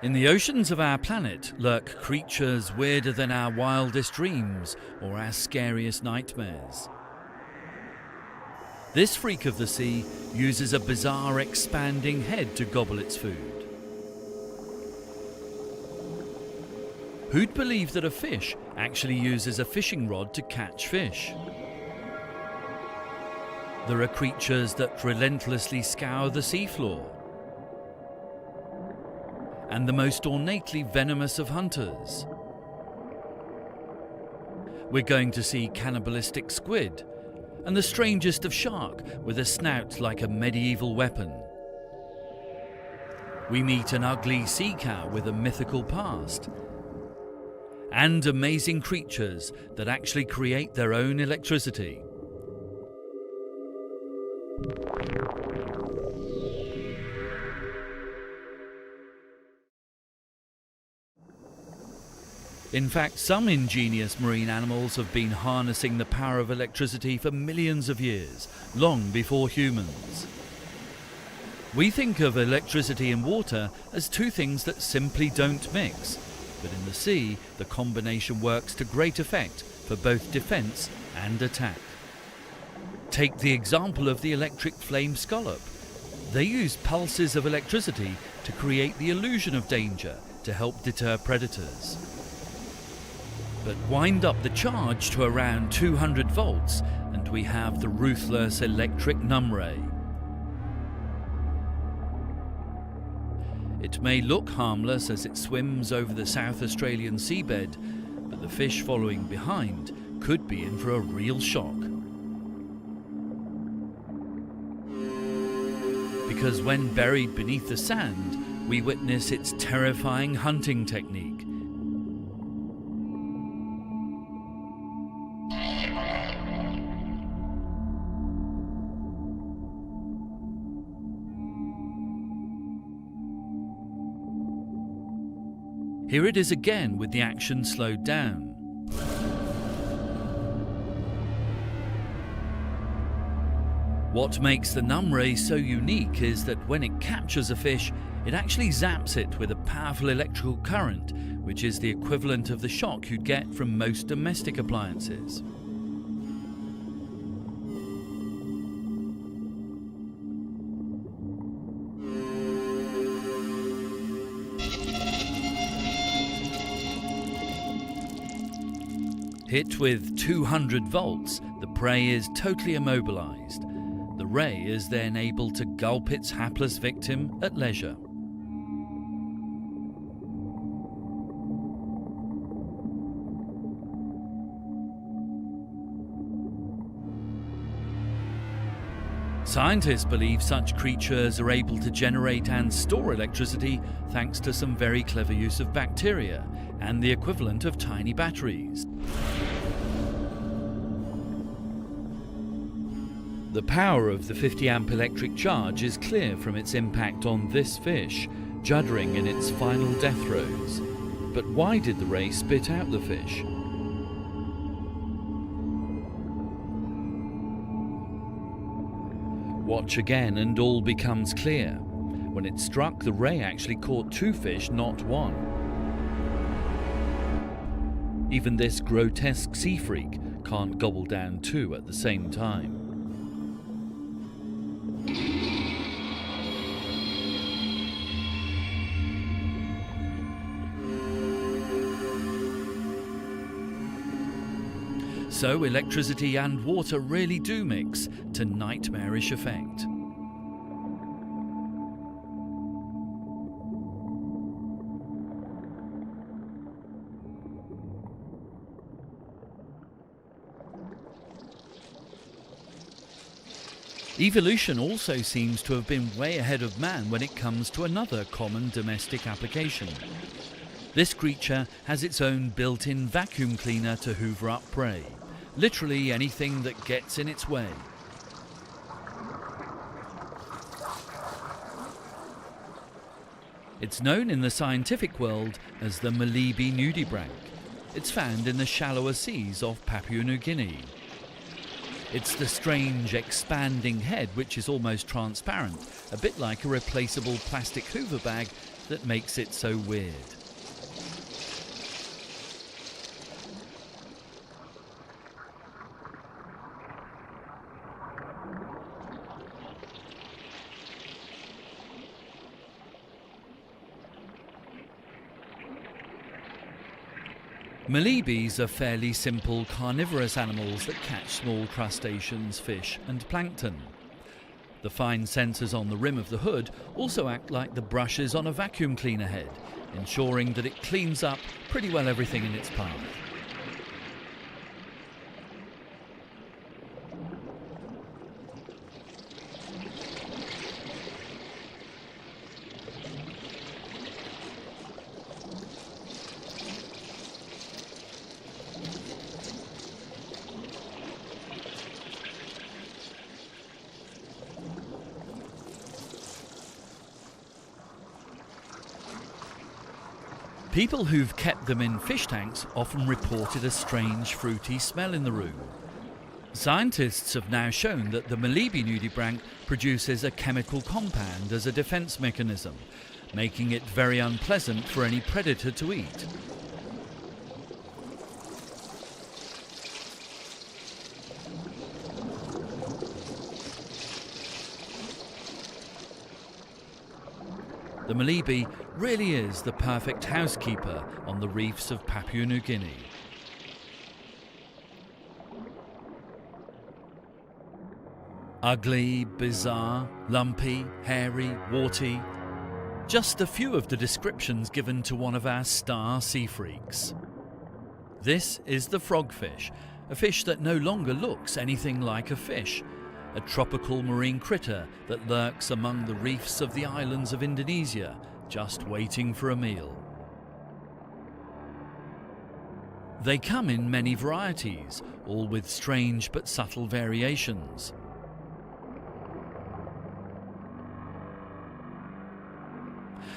In the oceans of our planet lurk creatures weirder than our wildest dreams or our scariest nightmares. This freak of the sea uses a bizarre expanding head to gobble its food. Who'd believe that a fish actually uses a fishing rod to catch fish? There are creatures that relentlessly scour the seafloor, and the most ornately venomous of hunters. We're going to see cannibalistic squid, and the strangest of shark with a snout like a medieval weapon. We meet an ugly sea cow with a mythical past, and amazing creatures that actually create their own electricity. In fact, some ingenious marine animals have been harnessing the power of electricity for millions of years, long before humans. We think of electricity and water as two things that simply don't mix, but in the sea, the combination works to great effect for both defense and attack. Take the example of the electric flame scallop. They use pulses of electricity to create the illusion of danger to help deter predators. But wind up the charge to around 200 volts and we have the ruthless electric Numray. It may look harmless as it swims over the South Australian seabed, but the fish following behind could be in for a real shock. Because when buried beneath the sand, we witness its terrifying hunting technique. Here it is again with the action slowed down. What makes the Numray so unique is that when it captures a fish, it actually zaps it with a powerful electrical current, which is the equivalent of the shock you'd get from most domestic appliances. Hit with 200 volts, the prey is totally immobilized. The ray is then able to gulp its hapless victim at leisure. Scientists believe such creatures are able to generate and store electricity thanks to some very clever use of bacteria and the equivalent of tiny batteries. The power of the 50-amp electric charge is clear from its impact on this fish, juddering in its final death throes. But why did the ray spit out the fish? Watch again and all becomes clear. When it struck, the ray actually caught two fish, not one. Even this grotesque sea freak can't gobble down two at the same time. So electricity and water really do mix to nightmarish effect. Evolution also seems to have been way ahead of man when it comes to another common domestic application. This creature has its own built-in vacuum cleaner to hoover up prey. Literally anything that gets in its way. It's known in the scientific world as the Malibbei nudibranch. It's found in the shallower seas off Papua New Guinea. It's the strange expanding head which is almost transparent, a bit like a replaceable plastic Hoover bag, that makes it so weird. Malibbeis are fairly simple carnivorous animals that catch small crustaceans, fish and plankton. The fine sensors on the rim of the hood also act like the brushes on a vacuum cleaner head, ensuring that it cleans up pretty well everything in its path. People who've kept them in fish tanks often reported a strange fruity smell in the room. Scientists have now shown that the Malibbei nudibranch produces a chemical compound as a defence mechanism, making it very unpleasant for any predator to eat. The Malibbei really is the perfect housekeeper on the reefs of Papua New Guinea. Ugly, bizarre, lumpy, hairy, warty. Just a few of the descriptions given to one of our star sea freaks. This is the frogfish, a fish that no longer looks anything like a fish. A tropical marine critter that lurks among the reefs of the islands of Indonesia, just waiting for a meal. They come in many varieties, all with strange but subtle variations.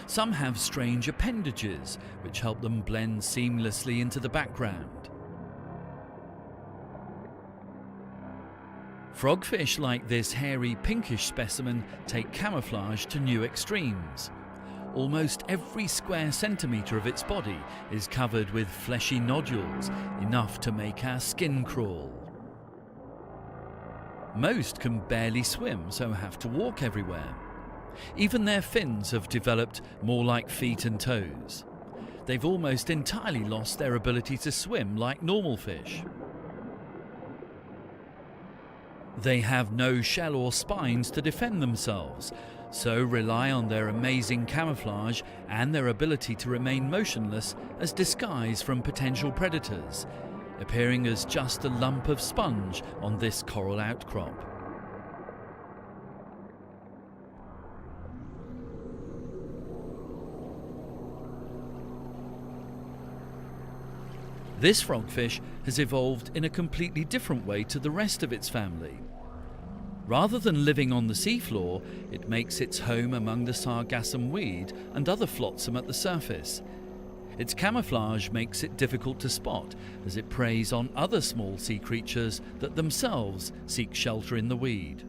Some have strange appendages, which help them blend seamlessly into the background. Frogfish like this hairy pinkish specimen take camouflage to new extremes. Almost every square centimetre of its body is covered with fleshy nodules, enough to make our skin crawl. Most can barely swim, so have to walk everywhere. Even their fins have developed more like feet and toes. They've almost entirely lost their ability to swim like normal fish. They have no shell or spines to defend themselves, so rely on their amazing camouflage and their ability to remain motionless as disguise from potential predators, appearing as just a lump of sponge on this coral outcrop. This frogfish has evolved in a completely different way to the rest of its family. Rather than living on the seafloor, it makes its home among the sargassum weed and other flotsam at the surface. Its camouflage makes it difficult to spot as it preys on other small sea creatures that themselves seek shelter in the weed.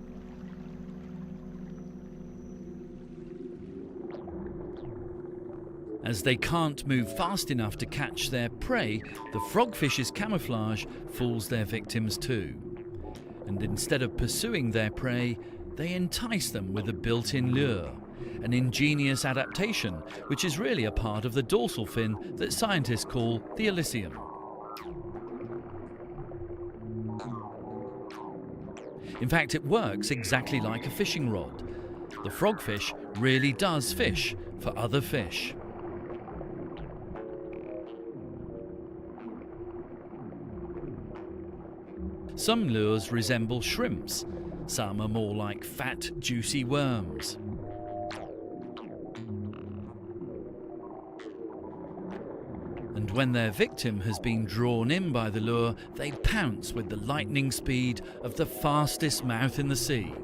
As they can't move fast enough to catch their prey, the frogfish's camouflage fools their victims too. And instead of pursuing their prey, they entice them with a built-in lure, an ingenious adaptation which is really a part of the dorsal fin that scientists call the elysium. In fact, it works exactly like a fishing rod. The frogfish really does fish for other fish. Some lures resemble shrimps, some are more like fat, juicy worms. And when their victim has been drawn in by the lure, they pounce with the lightning speed of the fastest mouth in the sea.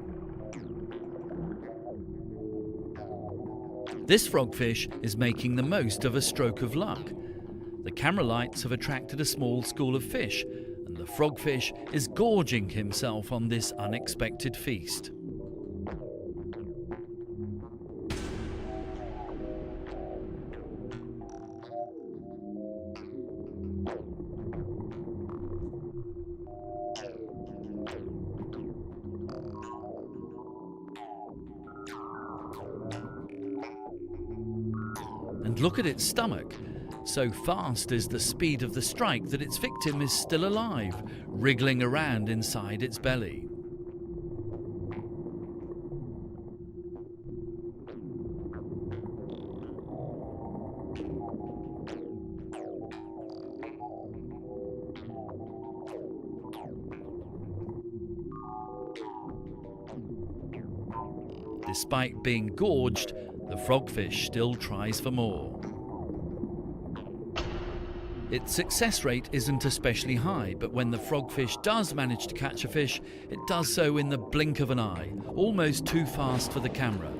This frogfish is making the most of a stroke of luck. The camera lights have attracted a small school of fish, and the frogfish is gorging himself on this unexpected feast. And look at its stomach. So fast is the speed of the strike that its victim is still alive, wriggling around inside its belly. Despite being gorged, the frogfish still tries for more. Its success rate isn't especially high, but when the frogfish does manage to catch a fish, it does so in the blink of an eye, almost too fast for the camera.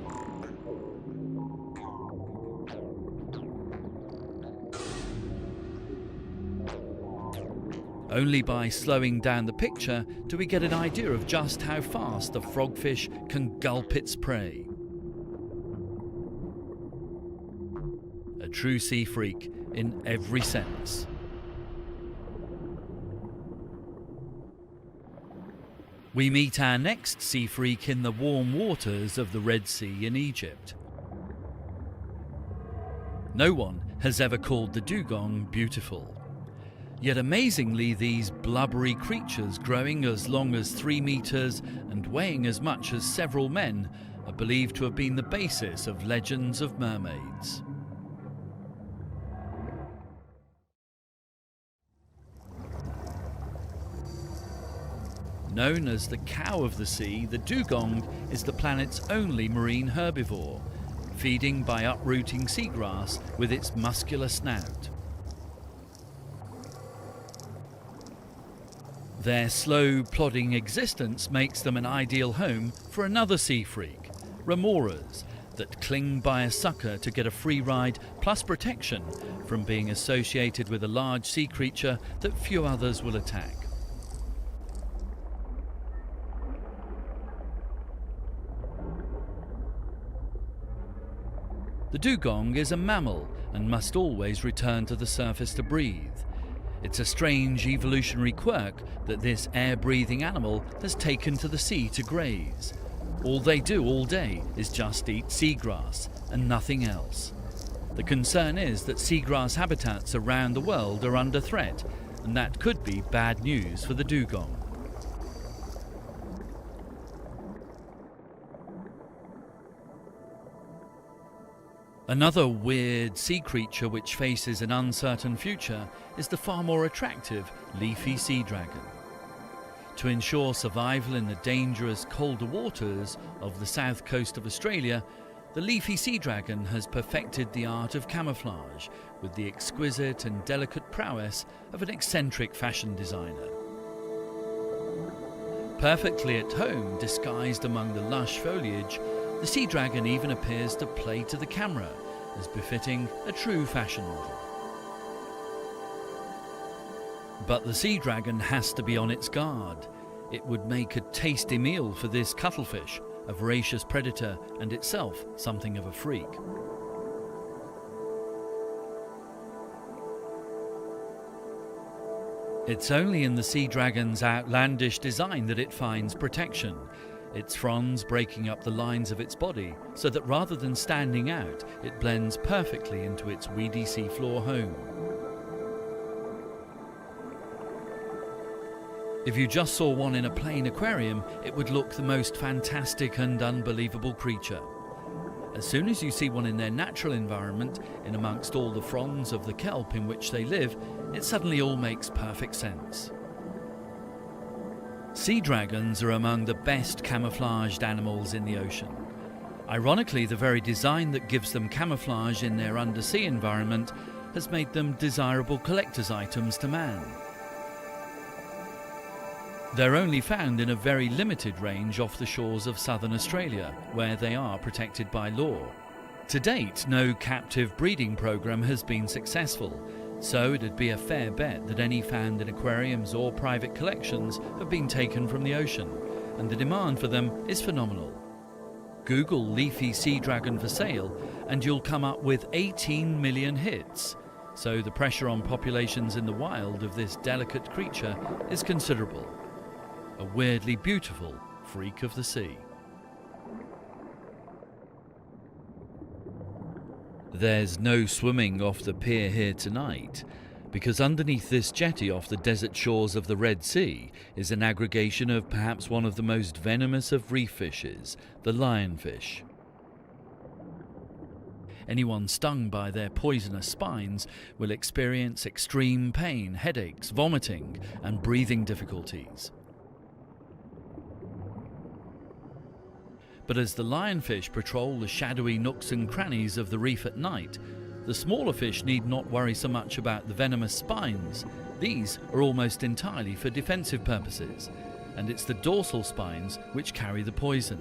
Only by slowing down the picture do we get an idea of just how fast the frogfish can gulp its prey. A true sea freak in every sense. We meet our next sea freak in the warm waters of the Red Sea in Egypt. No one has ever called the dugong beautiful. Yet amazingly, these blubbery creatures growing as long as 3 meters and weighing as much as several men are believed to have been the basis of legends of mermaids. Known as the cow of the sea, the dugong is the planet's only marine herbivore, feeding by uprooting seagrass with its muscular snout. Their slow, plodding existence makes them an ideal home for another sea freak, remoras, that cling by a sucker to get a free ride plus protection from being associated with a large sea creature that few others will attack. The dugong is a mammal and must always return to the surface to breathe. It's a strange evolutionary quirk that this air-breathing animal has taken to the sea to graze. All they do all day is just eat seagrass and nothing else. The concern is that seagrass habitats around the world are under threat, and that could be bad news for the dugong. Another weird sea creature which faces an uncertain future is the far more attractive Leafy Sea Dragon. To ensure survival in the dangerous colder waters of the south coast of Australia, the Leafy Sea Dragon has perfected the art of camouflage with the exquisite and delicate prowess of an eccentric fashion designer. Perfectly at home, disguised among the lush foliage, the sea dragon even appears to play to the camera, as befitting a true fashion model. But the sea dragon has to be on its guard. It would make a tasty meal for this cuttlefish, a voracious predator and itself something of a freak. It's only in the sea dragon's outlandish design that it finds protection, its fronds breaking up the lines of its body so that rather than standing out, it blends perfectly into its weedy seafloor home. If you just saw one in a plain aquarium, it would look the most fantastic and unbelievable creature. As soon as you see one in their natural environment, in amongst all the fronds of the kelp in which they live, it suddenly all makes perfect sense. Sea dragons are among the best camouflaged animals in the ocean. Ironically, the very design that gives them camouflage in their undersea environment has made them desirable collector's items to man. They're only found in a very limited range off the shores of southern Australia, where they are protected by law. To date, no captive breeding program has been successful, so it'd be a fair bet that any found in aquariums or private collections have been taken from the ocean, and the demand for them is phenomenal. Google Leafy Sea Dragon for sale and you'll come up with 18 million hits, so the pressure on populations in the wild of this delicate creature is considerable. A weirdly beautiful freak of the sea. There's no swimming off the pier here tonight, because underneath this jetty off the desert shores of the Red Sea is an aggregation of perhaps one of the most venomous of reef fishes, the lionfish. Anyone stung by their poisonous spines will experience extreme pain, headaches, vomiting, and breathing difficulties. But as the lionfish patrol the shadowy nooks and crannies of the reef at night, the smaller fish need not worry so much about the venomous spines. These are almost entirely for defensive purposes, and it's the dorsal spines which carry the poison.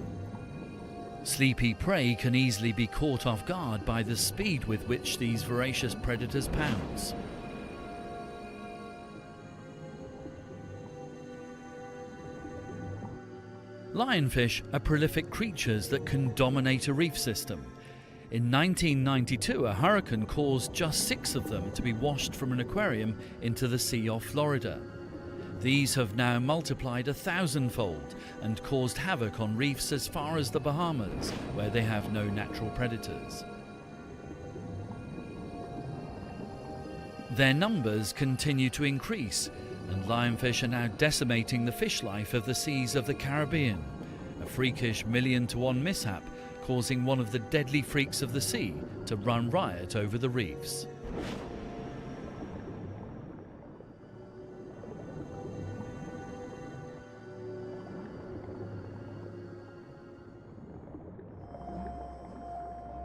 Sleepy prey can easily be caught off guard by the speed with which these voracious predators pounce. Lionfish are prolific creatures that can dominate a reef system. In 1992, a hurricane caused just 6 of them to be washed from an aquarium into the sea off Florida. These have now multiplied 1,000-fold and caused havoc on reefs as far as the Bahamas, where they have no natural predators. Their numbers continue to increase, and lionfish are now decimating the fish life of the seas of the Caribbean, a freakish 1,000,000-to-1 mishap causing one of the deadly freaks of the sea to run riot over the reefs.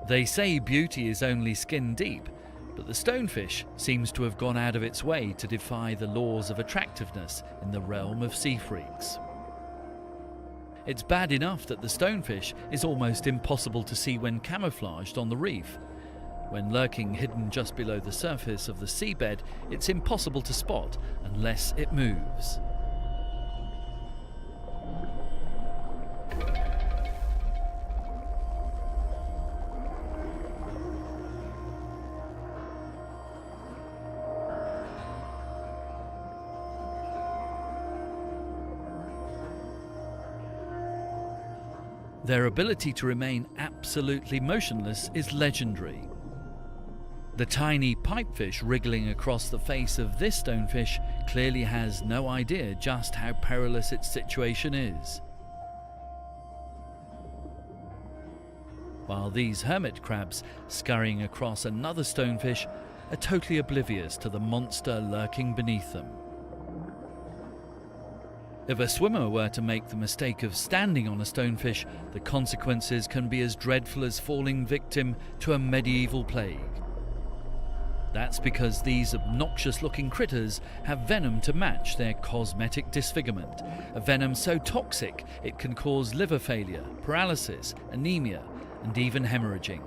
They say beauty is only skin deep, but the stonefish seems to have gone out of its way to defy the laws of attractiveness in the realm of sea freaks. It's bad enough that the stonefish is almost impossible to see when camouflaged on the reef. When lurking hidden just below the surface of the seabed, it's impossible to spot unless it moves. Their ability to remain absolutely motionless is legendary. The tiny pipefish wriggling across the face of this stonefish clearly has no idea just how perilous its situation is. While these hermit crabs scurrying across another stonefish are totally oblivious to the monster lurking beneath them. If a swimmer were to make the mistake of standing on a stonefish, the consequences can be as dreadful as falling victim to a medieval plague. That's because these obnoxious-looking critters have venom to match their cosmetic disfigurement, a venom so toxic it can cause liver failure, paralysis, anemia, and even hemorrhaging.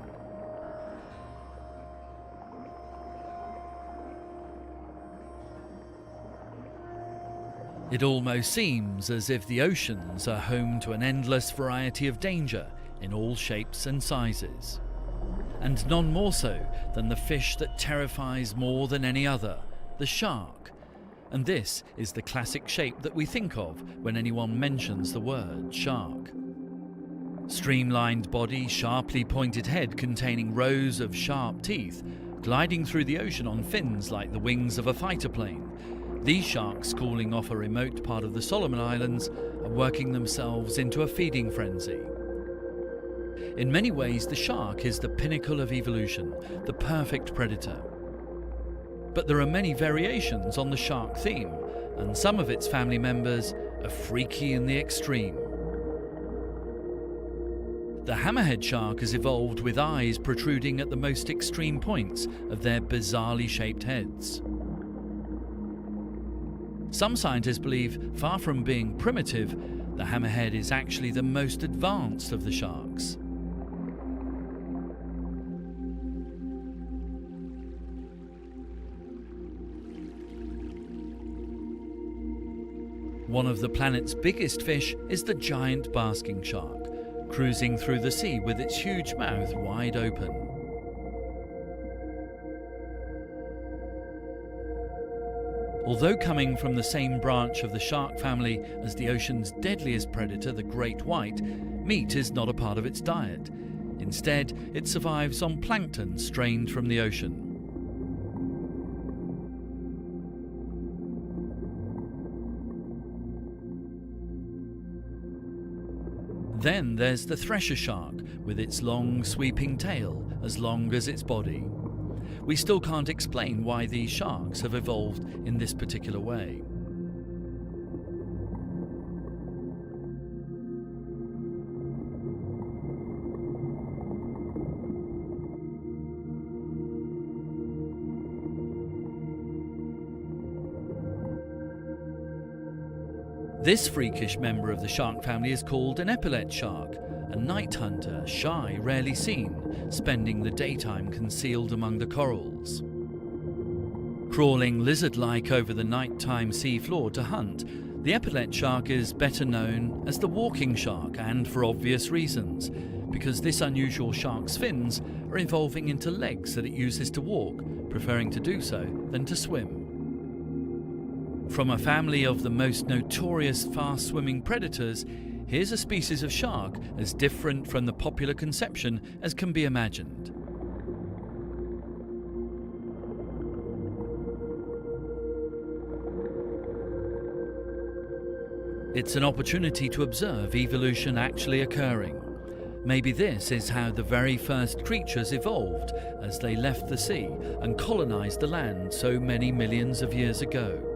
It almost seems as if the oceans are home to an endless variety of danger in all shapes and sizes. And none more so than the fish that terrifies more than any other, the shark. And this is the classic shape that we think of when anyone mentions the word shark. Streamlined body, sharply pointed head containing rows of sharp teeth, gliding through the ocean on fins like the wings of a fighter plane. These sharks, calling off a remote part of the Solomon Islands, are working themselves into a feeding frenzy. In many ways, the shark is the pinnacle of evolution, the perfect predator. But there are many variations on the shark theme, and some of its family members are freaky in the extreme. The hammerhead shark has evolved with eyes protruding at the most extreme points of their bizarrely shaped heads. Some scientists believe, far from being primitive, the hammerhead is actually the most advanced of the sharks. One of the planet's biggest fish is the giant basking shark, cruising through the sea with its huge mouth wide open. Although coming from the same branch of the shark family as the ocean's deadliest predator, the great white, meat is not a part of its diet. Instead, it survives on plankton strained from the ocean. Then there's the thresher shark, with its long sweeping tail as long as its body. We still can't explain why these sharks have evolved in this particular way. This freakish member of the shark family is called an epaulet shark, a night hunter, shy, rarely seen, spending the daytime concealed among the corals. Crawling lizard-like over the nighttime sea floor to hunt, the epaulet shark is better known as the walking shark, and for obvious reasons, because this unusual shark's fins are evolving into legs that it uses to walk, preferring to do so than to swim. From a family of the most notorious fast-swimming predators, here's a species of shark as different from the popular conception as can be imagined. It's an opportunity to observe evolution actually occurring. Maybe this is how the very first creatures evolved as they left the sea and colonized the land so many millions of years ago.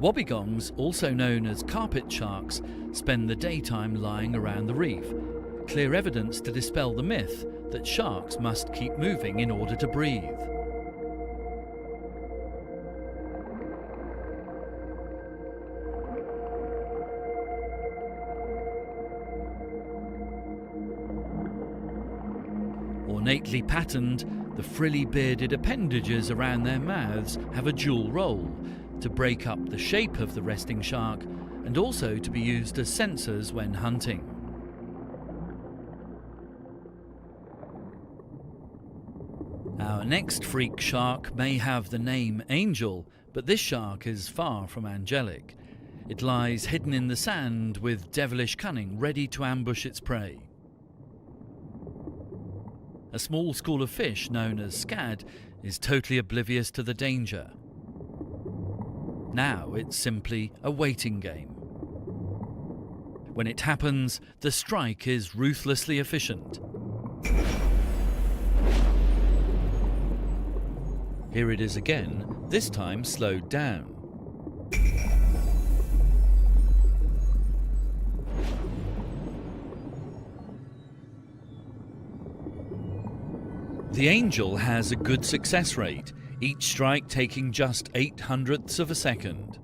Wobbegongs, also known as carpet sharks, spend the daytime lying around the reef, clear evidence to dispel the myth that sharks must keep moving in order to breathe. Ornately patterned, the frilly bearded appendages around their mouths have a dual role: to break up the shape of the resting shark and also to be used as sensors when hunting. Our next freak shark may have the name Angel, but this shark is far from angelic. It lies hidden in the sand with devilish cunning, ready to ambush its prey. A small school of fish known as scad is totally oblivious to the danger. Now it's simply a waiting game. When it happens, the strike is ruthlessly efficient. Here it is again, this time slowed down. The Angel has a good success rate, each strike taking just 0.08 of a second.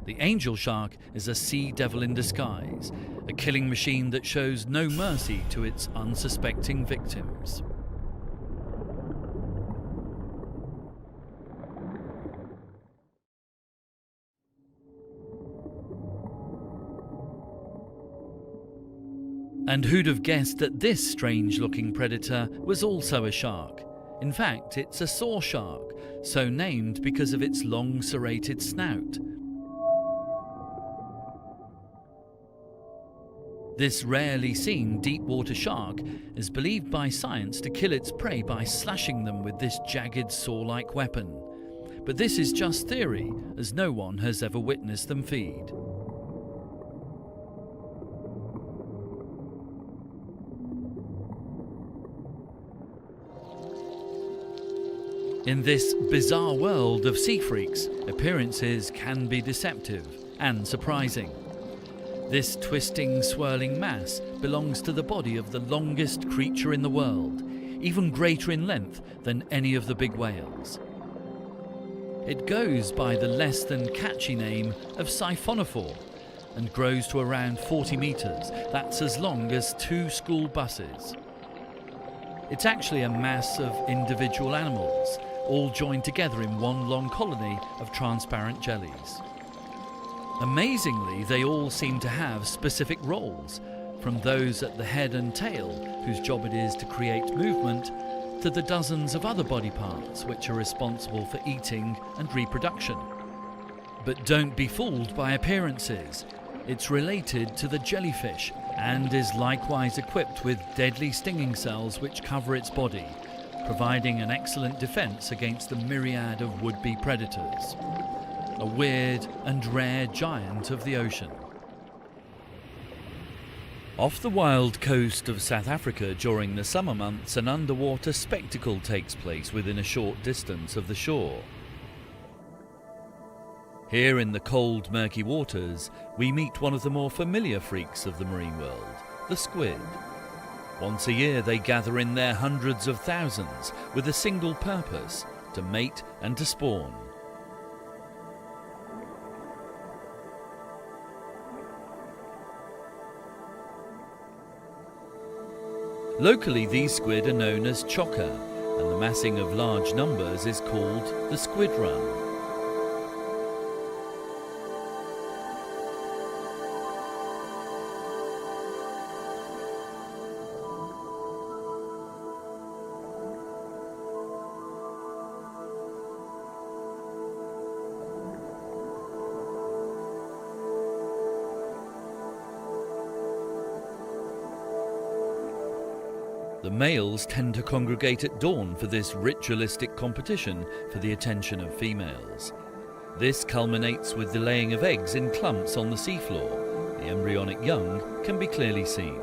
The angel shark is a sea devil in disguise, a killing machine that shows no mercy to its unsuspecting victims. And who'd have guessed that this strange-looking predator was also a shark? In fact, it's a saw shark, so named because of its long serrated snout. This rarely seen deep-water shark is believed by science to kill its prey by slashing them with this jagged saw-like weapon. But this is just theory, as no one has ever witnessed them feed. In this bizarre world of sea freaks, appearances can be deceptive and surprising. This twisting, swirling mass belongs to the body of the longest creature in the world, even greater in length than any of the big whales. It goes by the less than catchy name of siphonophore and grows to around 40 metres. That's as long as 2 school buses. It's actually a mass of individual animals, all joined together in one long colony of transparent jellies. Amazingly, they all seem to have specific roles, from those at the head and tail, whose job it is to create movement, to the dozens of other body parts which are responsible for eating and reproduction. But don't be fooled by appearances. It's related to the jellyfish and is likewise equipped with deadly stinging cells which cover its body, providing an excellent defense against the myriad of would-be predators. A weird and rare giant of the ocean. Off the wild coast of South Africa during the summer months, an underwater spectacle takes place within a short distance of the shore. Here in the cold, murky waters, we meet one of the more familiar freaks of the marine world, the squid. Once a year they gather in their hundreds of thousands with a single purpose, to mate and to spawn. Locally, these squid are known as chokka, and the massing of large numbers is called the Squid Run. The males tend to congregate at dawn for this ritualistic competition for the attention of females. This culminates with the laying of eggs in clumps on the seafloor. The embryonic young can be clearly seen.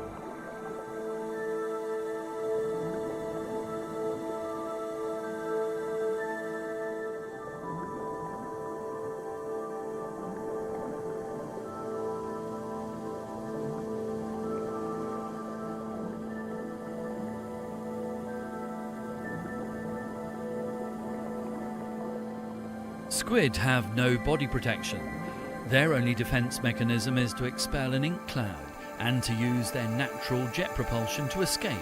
Squid have no body protection. Their only defense mechanism is to expel an ink cloud and to use their natural jet propulsion to escape.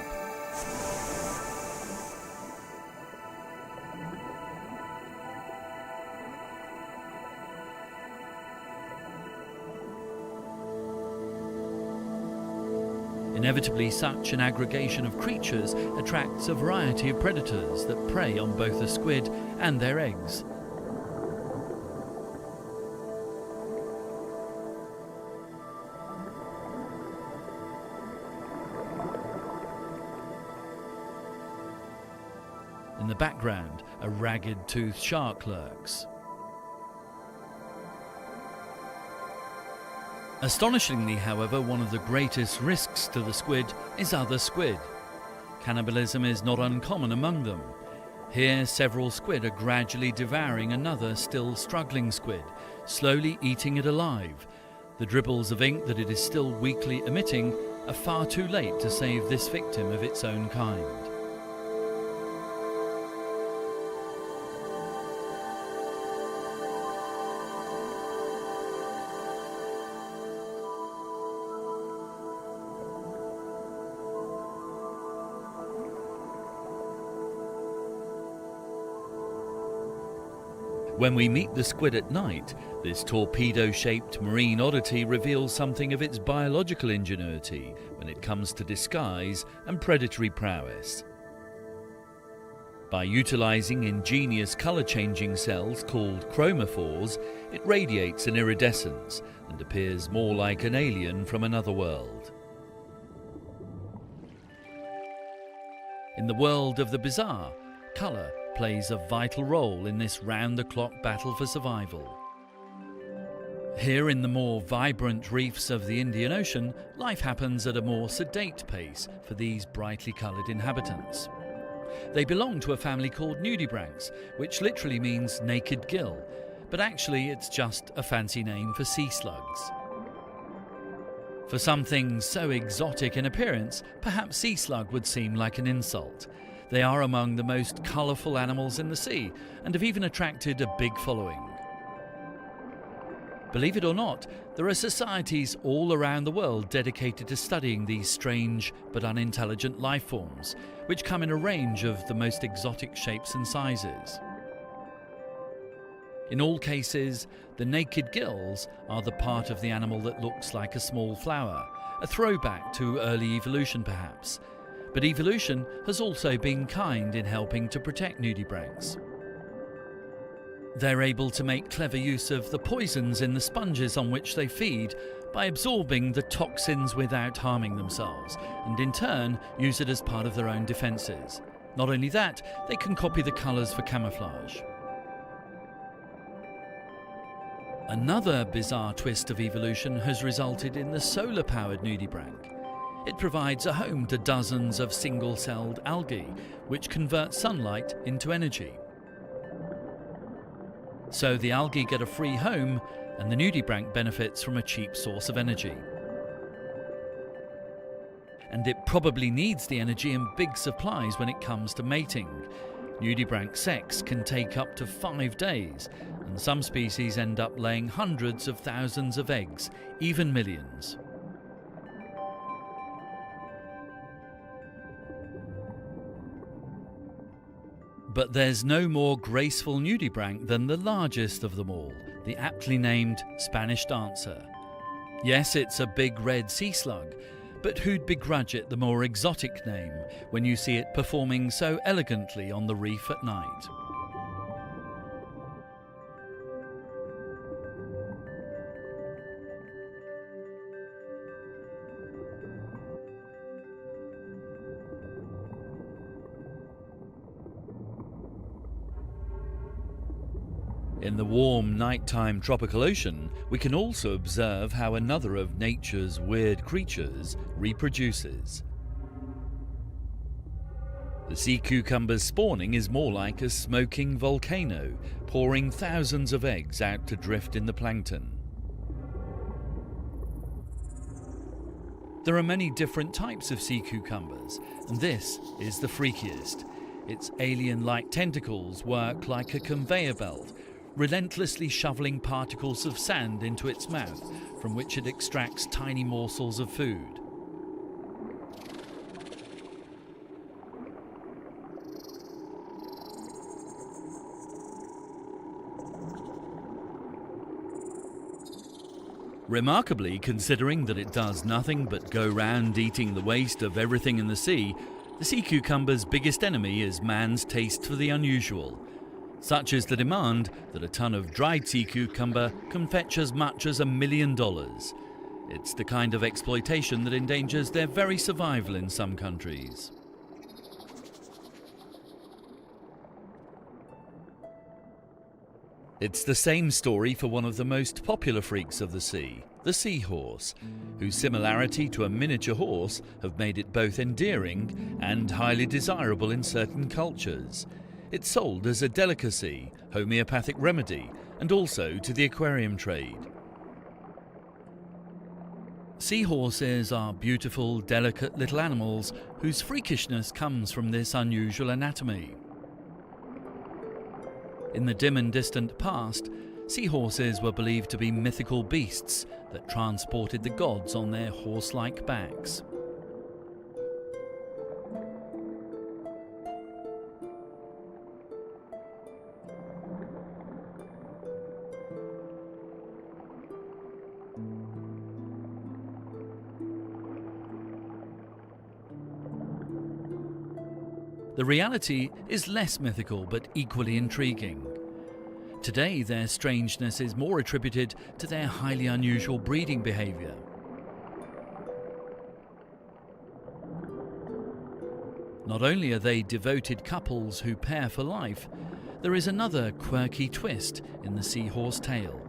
Inevitably, such an aggregation of creatures attracts a variety of predators that prey on both the squid and their eggs. In the background, a ragged-toothed shark lurks. Astonishingly, however, one of the greatest risks to the squid is other squid. Cannibalism is not uncommon among them. Here, several squid are gradually devouring another still struggling squid, slowly eating it alive. The dribbles of ink that it is still weakly emitting are far too late to save this victim of its own kind. When we meet the squid at night, this torpedo-shaped marine oddity reveals something of its biological ingenuity when it comes to disguise and predatory prowess. By utilizing ingenious color-changing cells called chromophores, it radiates an iridescence and appears more like an alien from another world. In the world of the bizarre, color plays a vital role in this round-the-clock battle for survival. Here in the more vibrant reefs of the Indian Ocean, life happens at a more sedate pace for these brightly coloured inhabitants. They belong to a family called Nudiebranks, which literally means naked gill, but actually it's just a fancy name for sea slugs. For something so exotic in appearance, perhaps sea slug would seem like an insult. They are among the most colourful animals in the sea and have even attracted a big following. Believe it or not, there are societies all around the world dedicated to studying these strange but unintelligent life forms, which come in a range of the most exotic shapes and sizes. In all cases, the naked gills are the part of the animal that looks like a small flower, a throwback to early evolution perhaps. But evolution has also been kind in helping to protect nudibranchs. They're able to make clever use of the poisons in the sponges on which they feed by absorbing the toxins without harming themselves, and in turn use it as part of their own defences. Not only that, they can copy the colours for camouflage. Another bizarre twist of evolution has resulted in the solar-powered nudibranch. It provides a home to dozens of single-celled algae, which convert sunlight into energy. So the algae get a free home, and the nudibranch benefits from a cheap source of energy. And it probably needs the energy in big supplies when it comes to mating. Nudibranch sex can take up to 5 days, and some species end up laying hundreds of thousands of eggs, even millions. But there's no more graceful nudibranch than the largest of them all, the aptly named Spanish dancer. Yes, it's a big red sea slug, but who'd begrudge it the more exotic name when you see it performing so elegantly on the reef at night? In the warm nighttime tropical ocean, we can also observe how another of nature's weird creatures reproduces. The sea cucumber's spawning is more like a smoking volcano, pouring thousands of eggs out to drift in the plankton. There are many different types of sea cucumbers, and this is the freakiest. Its alien-like tentacles work like a conveyor belt, relentlessly shoveling particles of sand into its mouth, from which it extracts tiny morsels of food. Remarkably, considering that it does nothing but go round eating the waste of everything in the sea sea cucumber's biggest enemy is man's taste for the unusual. Such is the demand that a ton of dried sea cucumber can fetch as much as $1 million. It's the kind of exploitation that endangers their very survival in some countries. It's the same story for one of the most popular freaks of the sea, the seahorse, whose similarity to a miniature horse have made it both endearing and highly desirable in certain cultures. It's sold as a delicacy, homeopathic remedy, and also to the aquarium trade. Seahorses are beautiful, delicate little animals whose freakishness comes from this unusual anatomy. In the dim and distant past, seahorses were believed to be mythical beasts that transported the gods on their horse-like backs. The reality is less mythical but equally intriguing. Today, their strangeness is more attributed to their highly unusual breeding behaviour. Not only are they devoted couples who pair for life, there is another quirky twist in the seahorse tale.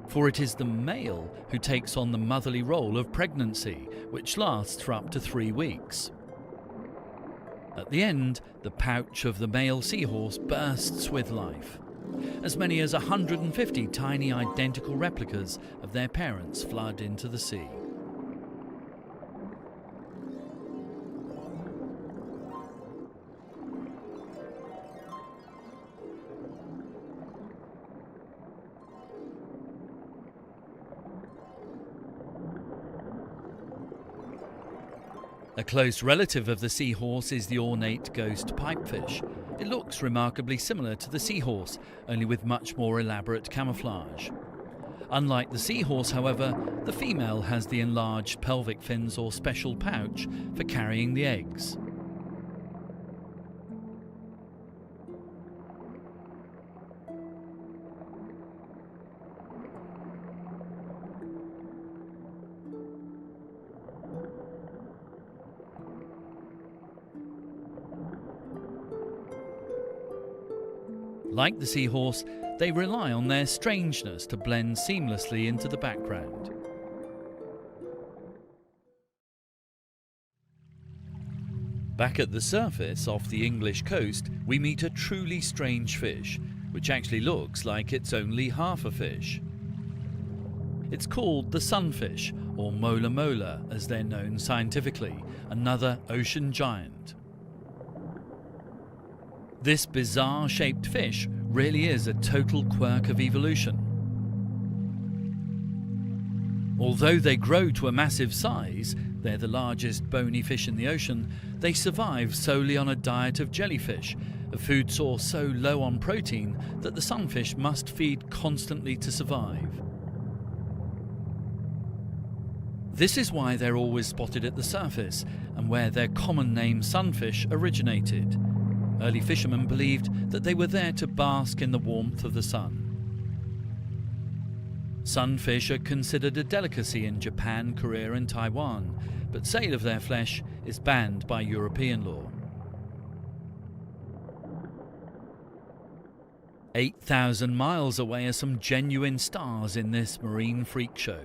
For it is the male who takes on the motherly role of pregnancy, which lasts for up to 3 weeks. At the end, the pouch of the male seahorse bursts with life. As many as 150 tiny identical replicas of their parents flood into the sea. A close relative of the seahorse is the ornate ghost pipefish. It looks remarkably similar to the seahorse, only with much more elaborate camouflage. Unlike the seahorse, however, the female has the enlarged pelvic fins or special pouch for carrying the eggs. Like the seahorse, they rely on their strangeness to blend seamlessly into the background. Back at the surface off the English coast, we meet a truly strange fish, which actually looks like it's only half a fish. It's called the sunfish, or mola mola as they're known scientifically, another ocean giant. This bizarre-shaped fish really is a total quirk of evolution. Although they grow to a massive size, they're the largest bony fish in the ocean, they survive solely on a diet of jellyfish, a food source so low on protein that the sunfish must feed constantly to survive. This is why they're always spotted at the surface, and where their common name sunfish originated. Early fishermen believed that they were there to bask in the warmth of the sun. Sunfish are considered a delicacy in Japan, Korea and Taiwan, but sale of their flesh is banned by European law. 8,000 miles away are some genuine stars in this marine freak show.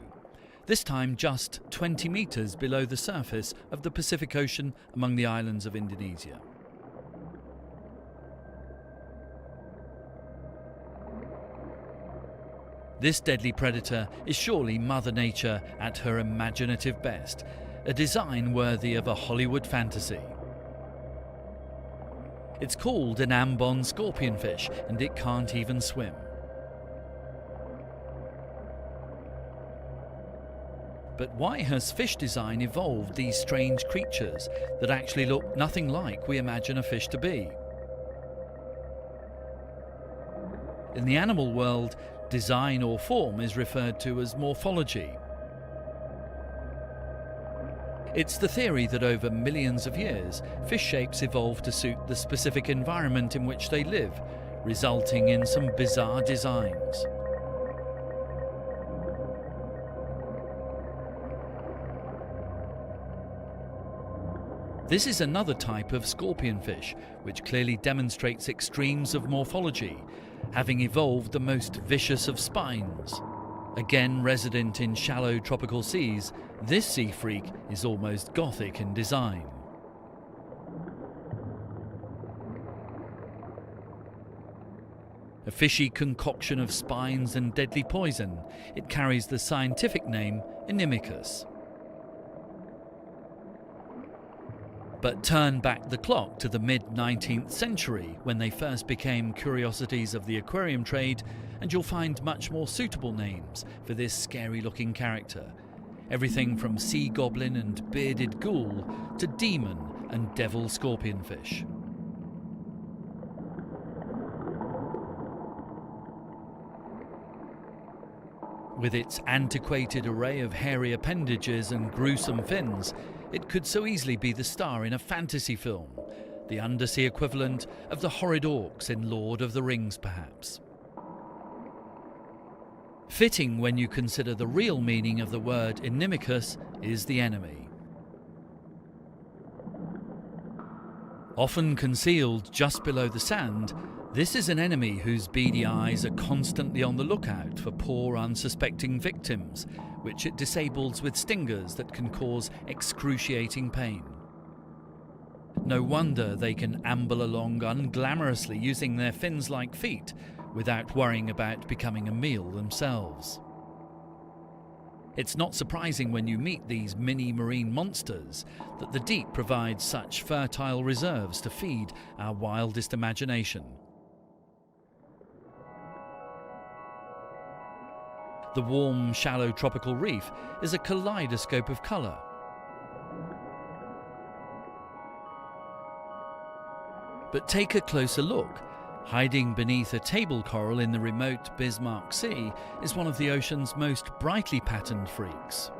This time just 20 meters below the surface of the Pacific Ocean among the islands of Indonesia. This deadly predator is surely Mother Nature at her imaginative best, a design worthy of a Hollywood fantasy. It's called an ambon scorpionfish, and it can't even swim. But why has fish design evolved these strange creatures that actually look nothing like we imagine a fish to be? In the animal world, design or form is referred to as morphology. It's the theory that over millions of years, fish shapes evolved to suit the specific environment in which they live, resulting in some bizarre designs. This is another type of scorpionfish, which clearly demonstrates extremes of morphology, having evolved the most vicious of spines. Again resident in shallow tropical seas, this sea freak is almost gothic in design. A fishy concoction of spines and deadly poison, it carries the scientific name Enimicus. But turn back the clock to the mid-19th century when they first became curiosities of the aquarium trade, and you'll find much more suitable names for this scary-looking character. Everything from sea goblin and bearded ghoul to demon and devil scorpionfish. With its antiquated array of hairy appendages and gruesome fins, it could so easily be the star in a fantasy film, the undersea equivalent of the horrid orcs in Lord of the Rings, perhaps. Fitting when you consider the real meaning of the word Enimicus is the enemy. Often concealed just below the sand, this is an enemy whose beady eyes are constantly on the lookout for poor unsuspecting victims, which it disables with stingers that can cause excruciating pain. No wonder they can amble along unglamorously using their fins-like feet without worrying about becoming a meal themselves. It's not surprising when you meet these mini marine monsters that the deep provides such fertile reserves to feed our wildest imagination. The warm, shallow tropical reef is a kaleidoscope of colour. But take a closer look. Hiding beneath a table coral in the remote Bismarck Sea is one of the ocean's most brightly patterned freaks.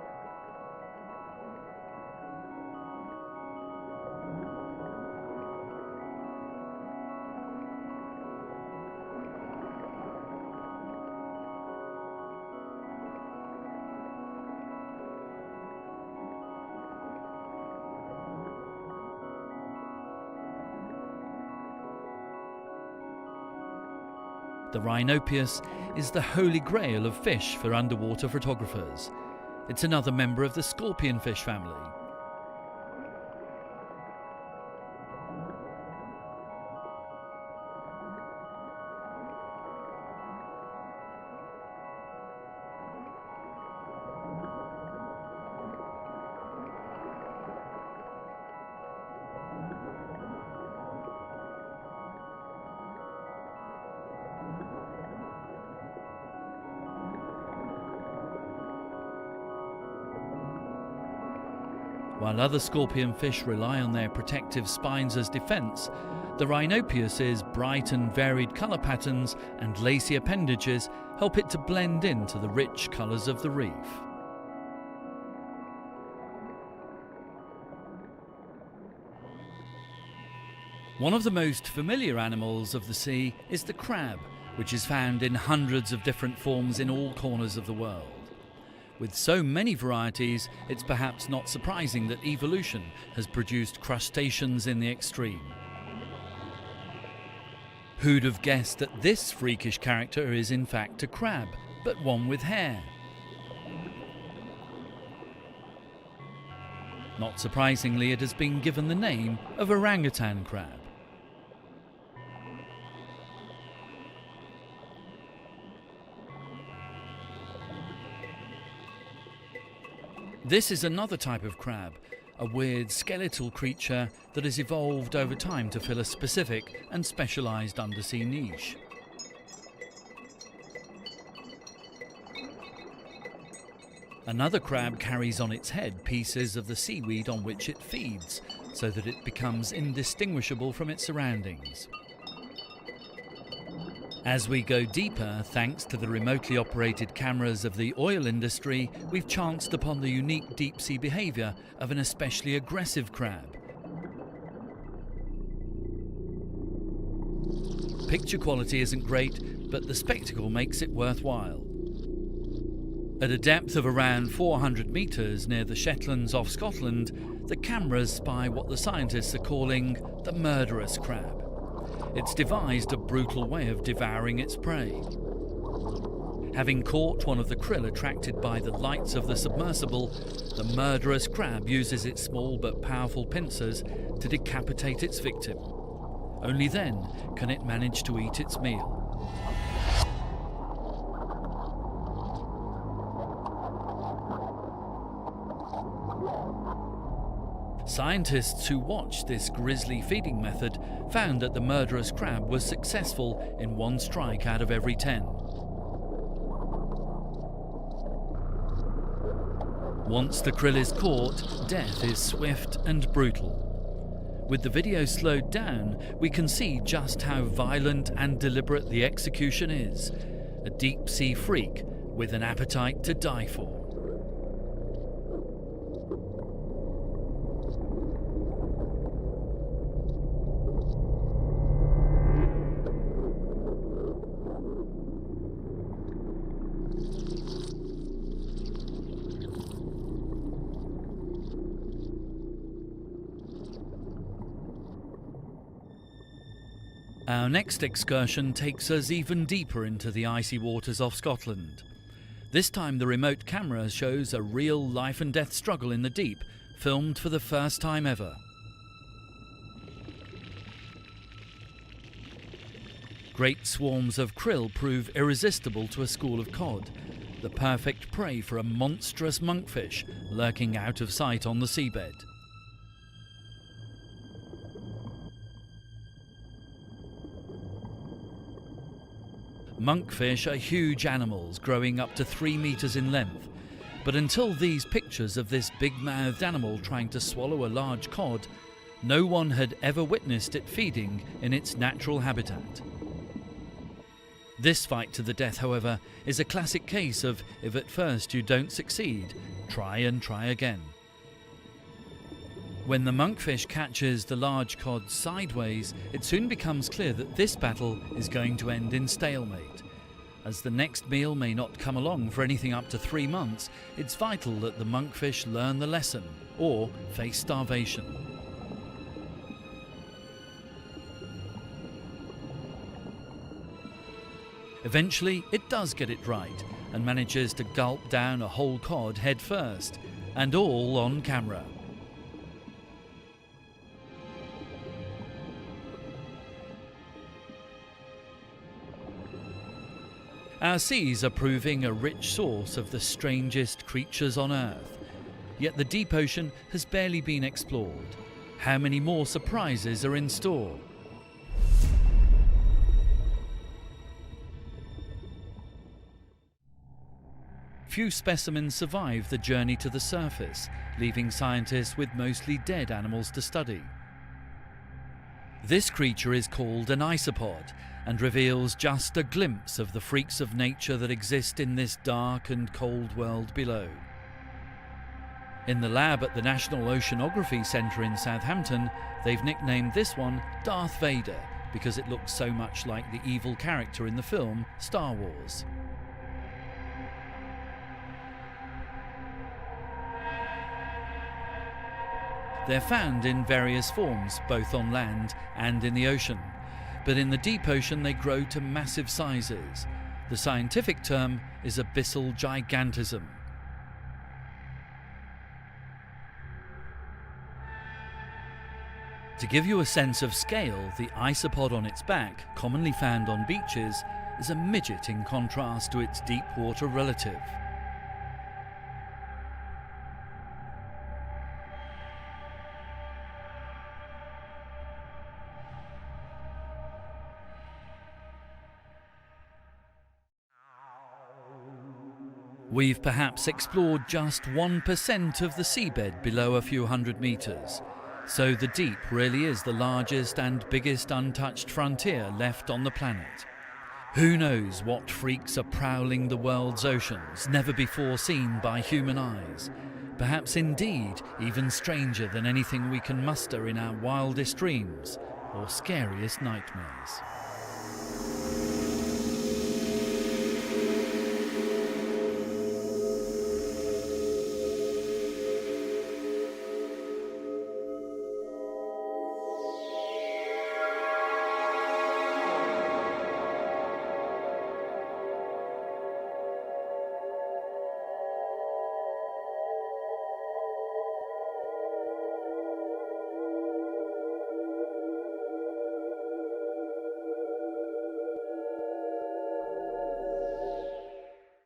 The Rhinopius is the holy grail of fish for underwater photographers. It's another member of the scorpionfish family. While other scorpionfish rely on their protective spines as defence, the Rhinopius's bright and varied colour patterns and lacy appendages help it to blend into the rich colours of the reef. One of the most familiar animals of the sea is the crab, which is found in hundreds of different forms in all corners of the world. With so many varieties, it's perhaps not surprising that evolution has produced crustaceans in the extreme. Who'd have guessed that this freakish character is in fact a crab, but one with hair? Not surprisingly, it has been given the name of orangutan crab. This is another type of crab, a weird skeletal creature that has evolved over time to fill a specific and specialised undersea niche. Another crab carries on its head pieces of the seaweed on which it feeds, so that it becomes indistinguishable from its surroundings. As we go deeper, thanks to the remotely operated cameras of the oil industry, we've chanced upon the unique deep-sea behaviour of an especially aggressive crab. Picture quality isn't great, but the spectacle makes it worthwhile. At a depth of around 400 metres near the Shetlands off Scotland, the cameras spy what the scientists are calling the murderous crab. It's devised a brutal way of devouring its prey. Having caught one of the krill attracted by the lights of the submersible, the murderous crab uses its small but powerful pincers to decapitate its victim. Only then can it manage to eat its meal. Scientists who watched this grisly feeding method found that the murderous crab was successful in one strike out of every 10. Once the krill is caught, death is swift and brutal. With the video slowed down, we can see just how violent and deliberate the execution is. A deep-sea freak with an appetite to die for. Our next excursion takes us even deeper into the icy waters off Scotland. This time the remote camera shows a real life and death struggle in the deep, filmed for the first time ever. Great swarms of krill prove irresistible to a school of cod, the perfect prey for a monstrous monkfish lurking out of sight on the seabed. Monkfish are huge animals growing up to 3 meters in length, but until these pictures of this big-mouthed animal trying to swallow a large cod, no one had ever witnessed it feeding in its natural habitat. This fight to the death, however, is a classic case of if at first you don't succeed, try and try again. When the monkfish catches the large cod sideways, it soon becomes clear that this battle is going to end in stalemate. As the next meal may not come along for anything up to 3 months, it's vital that the monkfish learn the lesson or face starvation. Eventually, it does get it right and manages to gulp down a whole cod head first, and all on camera. Our seas are proving a rich source of the strangest creatures on Earth, yet the deep ocean has barely been explored. How many more surprises are in store? Few specimens survive the journey to the surface, leaving scientists with mostly dead animals to study. This creature is called an isopod and reveals just a glimpse of the freaks of nature that exist in this dark and cold world below. In the lab at the National Oceanography Centre in Southampton, they've nicknamed this one Darth Vader because it looks so much like the evil character in the film Star Wars. They're found in various forms, both on land and in the ocean. But in the deep ocean they grow to massive sizes. The scientific term is abyssal gigantism. To give you a sense of scale, the isopod on its back, commonly found on beaches, is a midget in contrast to its deep water relative. We've perhaps explored just 1% of the seabed below a few hundred meters, so the deep really is the largest and biggest untouched frontier left on the planet. Who knows what freaks are prowling the world's oceans, never before seen by human eyes, perhaps indeed even stranger than anything we can muster in our wildest dreams or scariest nightmares.